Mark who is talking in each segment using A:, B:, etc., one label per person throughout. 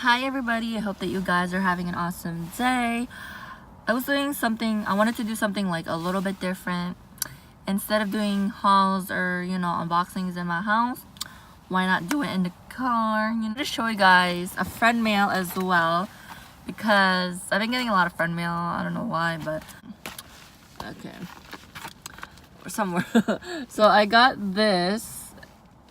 A: Hi everybody, I hope that you guys are having an awesome day. I wanted to do something like a little bit different. Instead of doing hauls or unboxings in my house, why not do it in the car? To show you guys a friend mail as well, because I've been getting a lot of friend mail. I don't know why, but okay, or somewhere. So I got this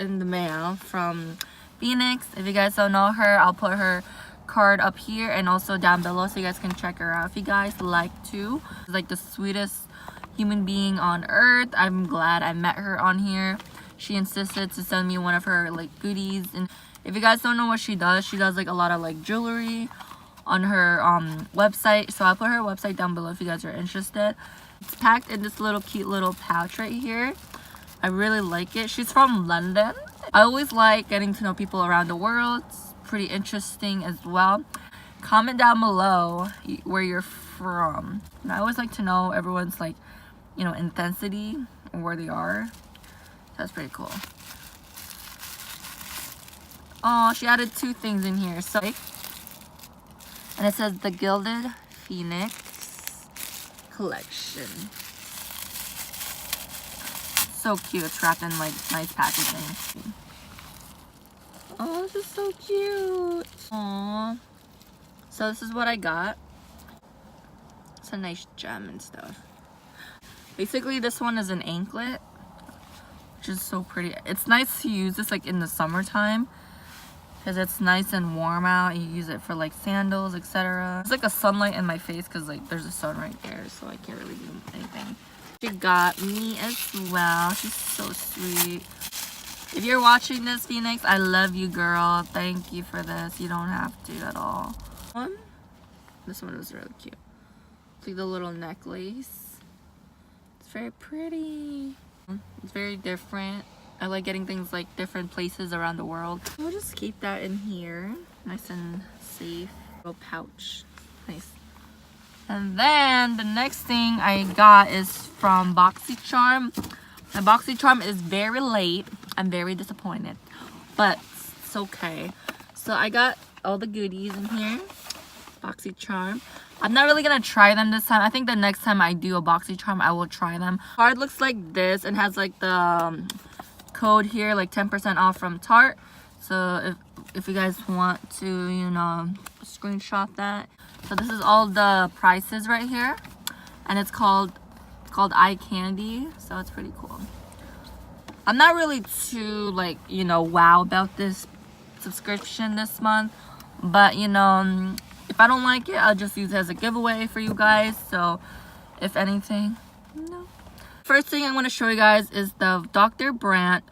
A: in the mail from Phoenix. If you guys don't know her, I'll put her card up here and also down below so you guys can check her out if you guys like to. She's like the sweetest human being on earth. I'm glad I met her on here. She insisted to send me one of her like goodies, and if you guys don't know what she does like a lot of like jewelry on her website. So I'll put her website down below if you guys are interested. It's packed in this little cute little pouch right here. I really like it. She's from London. I always like getting to know people around the world. It's pretty interesting as well. Comment down below where you're from. And I always like to know everyone's like, intensity and where they are. That's pretty cool. Oh, she added two things in here. So, and it says the Gilded Phoenix collection. So cute. It's wrapped in like nice packaging. Oh, this is so cute. Aww. So this is what I got. It's a nice gem and stuff. Basically, this one is an anklet, which is so pretty. It's nice to use this like in the summertime because it's nice and warm out. You use it for like sandals, etc. It's like a sunlight in my face because like there's a sun right there, so I can't really do anything. She got me as well. She's so sweet. If you're watching this, Phoenix, I love you, girl. Thank you for this. You don't have to at all. This one was really cute. It's like the little necklace. It's very pretty. It's very different. I like getting things like different places around the world. We'll just keep that in here. Nice and safe. Little pouch. Nice. And then the next thing I got is from Boxycharm. My Boxycharm is very late. I'm very disappointed, but it's okay. So I got all the goodies in here. Boxycharm. I'm not really gonna try them this time. I think the next time I do a Boxycharm, I will try them. Card looks like this and has like the code here, like 10% off from Tarte. So if you guys want to, screenshot that. So this is all the prices right here, and it's called Eye Candy. So it's pretty cool. I'm not really too wow about this subscription this month, but if I don't like it, I'll just use it as a giveaway for you guys. So if anything, First thing I'm going to show you guys is the Dr. Brandt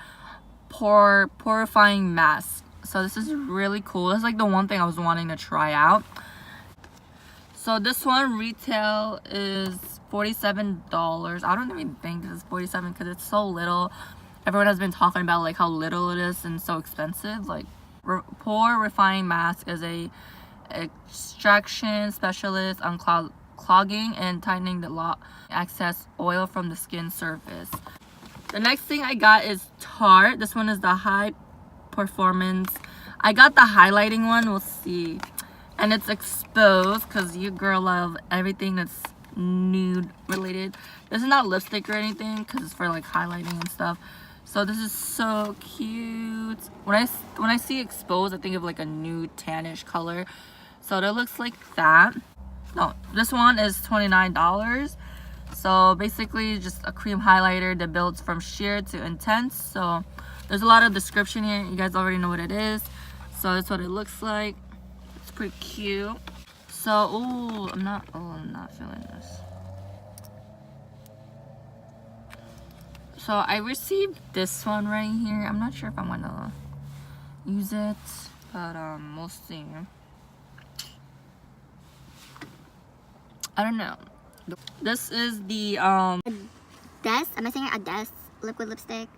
A: Purifying Mask. So this is really cool. It's like the one thing I was wanting to try out. So this one retail is $47. I don't even think this is $47 because it's so little. Everyone has been talking about like how little it is and so expensive. Like Pore Refining Mask is a extraction specialist on clogging and tightening the excess oil from the skin surface. The next thing I got is Tarte. This one is the High Performance. I got the highlighting one. We'll see. And it's exposed because you girl love everything that's nude related. This is not lipstick or anything because it's for like highlighting and stuff. So this is so cute. When I see exposed, I think of like a nude tannish color. So it looks like that. No, this one is $29. So basically just a cream highlighter that builds from sheer to intense. So there's a lot of description here. You guys already know what it is. So that's what it looks like. It's pretty cute. So I'm not feeling this. So I received this one right here. I'm not sure if I'm gonna use it, but we'll see. I don't know. This is the
B: Des, am I saying it? A Des liquid lipstick,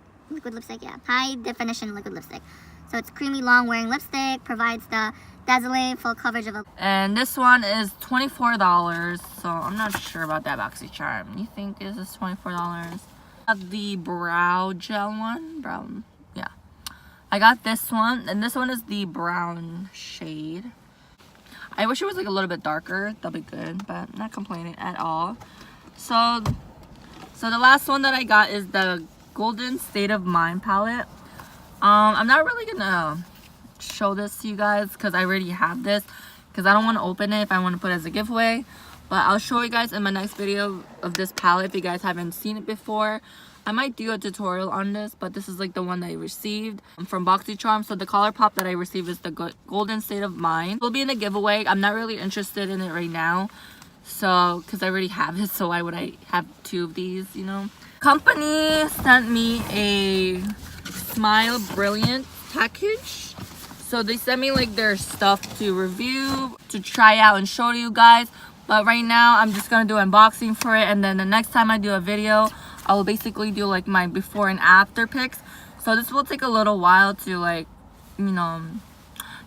B: yeah. High definition liquid lipstick. So it's creamy, long wearing lipstick, provides the dazzling full coverage of a.
A: And this one is $24. So I'm not sure about that Boxycharm. You think is this $24? The brow gel one. Brown, yeah. I got this one, and this one is the brown shade. I wish it was like a little bit darker. That'll be good, but I'm not complaining at all. So the last one that I got is the Golden State of Mind palette. I'm not really gonna show this to you guys because I already have this, because I don't want to open it if I want to put it as a giveaway. But I'll show you guys in my next video of this palette if you guys haven't seen it before. I might do a tutorial on this, but this is like the one that I received from Boxycharm. So the color pop that I received is the Golden State of Mind. It will be in a giveaway. I'm not really interested in it right now, so because I already have it, so why would I have two of these, you know? Company sent me a Smile Brilliant package. So they sent me like their stuff to review, to try out and show to you guys. But right now I'm just gonna do unboxing for it, and then the next time I do a video, I will basically do like my before and after pics. So this will take a little while to like, you know,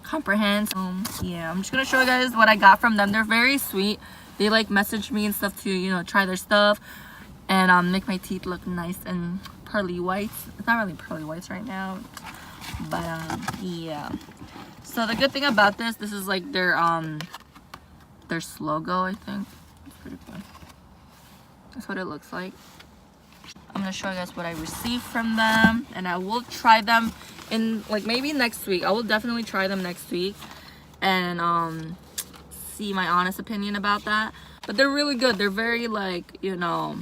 A: comprehend. So yeah, I'm just gonna show you guys what I got from them. They're very sweet. They like messaged me and stuff to, you know, try their stuff and make my teeth look nice and pearly whites. It's not really pearly whites right now, but yeah. So the good thing about this is like their logo, I think. It's pretty cool. That's what it looks like. I'm gonna show you guys what I received from them, and I will try them in like maybe next week. I will definitely try them next week and see my honest opinion about that. But they're really good. They're very like, you know,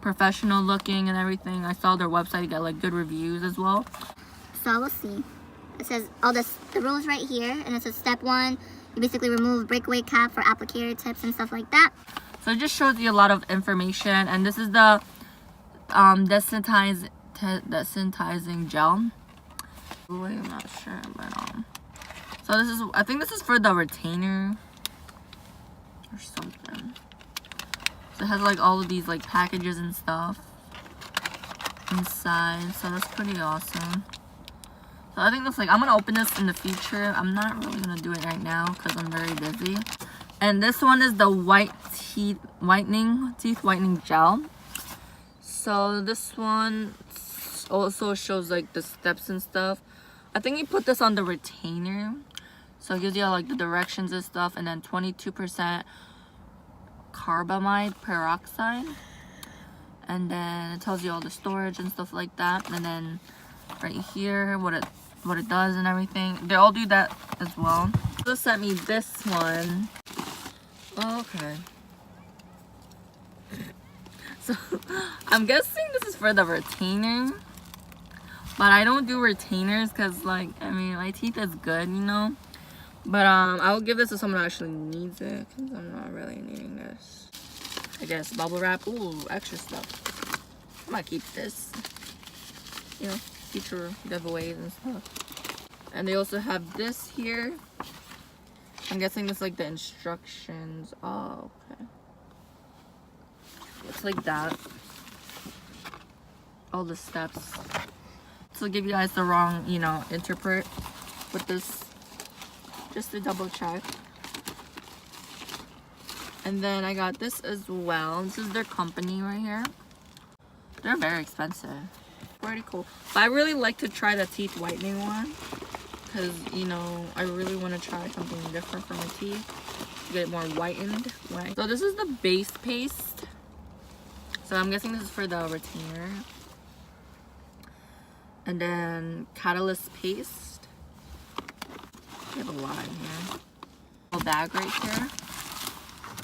A: professional looking and everything. I saw their website got like good reviews as well.
B: So we'll see. It says all the rules right here, and it says step 1, you basically remove breakaway cap for applicator tips and stuff like that.
A: So it just shows you a lot of information, and this is the desensitizing gel. Ooh, I'm not sure, but so this is, I think this is for the retainer or something. So it has like all of these like packages and stuff inside, so that's pretty awesome. So I think that's like, I'm gonna open this in the future. I'm not really gonna do it right now because I'm very busy. And this one is the teeth whitening gel. So this one also shows like the steps and stuff. I think you put this on the retainer, so it gives you like the directions and stuff, and then 22% carbamide peroxide, and then it tells you all the storage and stuff like that. And then right here what it does and everything. They all do that as well. They sent me this one. Oh, okay. So I'm guessing this is for the retainer, but I don't do retainers because, like, I mean, my teeth is good, you know. But I will give this to someone who actually needs it because I'm not really needing this. I guess bubble wrap. Ooh, extra stuff. I might keep this, you know, future giveaways and stuff. And they also have this here. I'm guessing this is like the instructions. Oh, okay. It's like that. All the steps. To give you guys the wrong, you know, interpret with this, just to double check. And then I got this as well. This is their company right here. They're very expensive. Pretty cool. But I really like to try the teeth whitening one, because, you know, I really want to try something different for my teeth to get it more whitened. Right? So this is the base paste. So I'm guessing this is for the retainer. And then catalyst paste. We have a lot in here. A bag right here.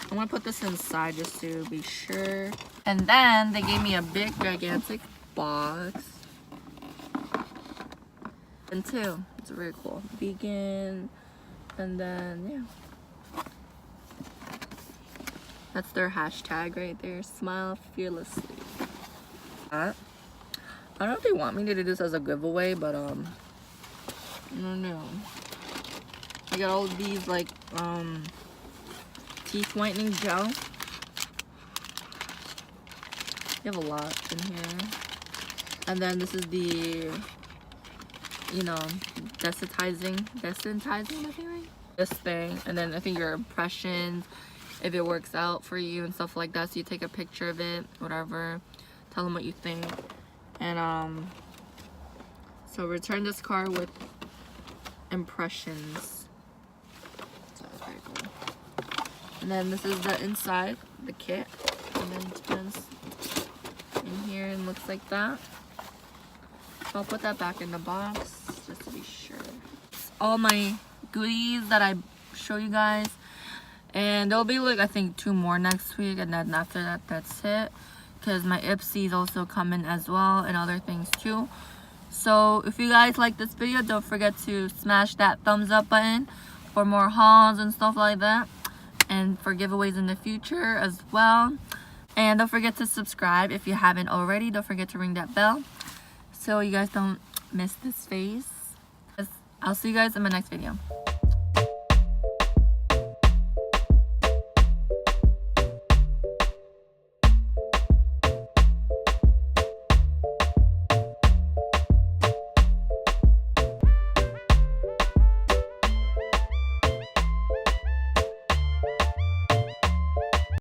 A: I'm gonna put this inside just to be sure. And then they gave me a big gigantic box. And two, it's very cool. Vegan. And then yeah. That's their hashtag right there. Smile fearlessly. I don't know if they want me to do this as a giveaway, but I don't know. I got all of these like teeth whitening gel. You have a lot in here. And then this is the, you know, desensitizing, I think, right? This thing. And then I think your impressions, if it works out for you and stuff like that. So you take a picture of it, whatever. Tell them what you think. And so return this card with impressions. So that's very cool. And then this is the inside, the kit. And then it turns in here and looks like that. So I'll put that back in the box just to be sure. All my goodies that I show you guys. And there'll be like I think 2 more next week, and then after that, that's it. Because my Ipsies also come in as well, and other things too. So if you guys like this video, don't forget to smash that thumbs up button for more hauls and stuff like that, and for giveaways in the future as well. And don't forget to subscribe if you haven't already. Don't forget to ring that bell so you guys don't miss this phase. I'll see you guys in my next video.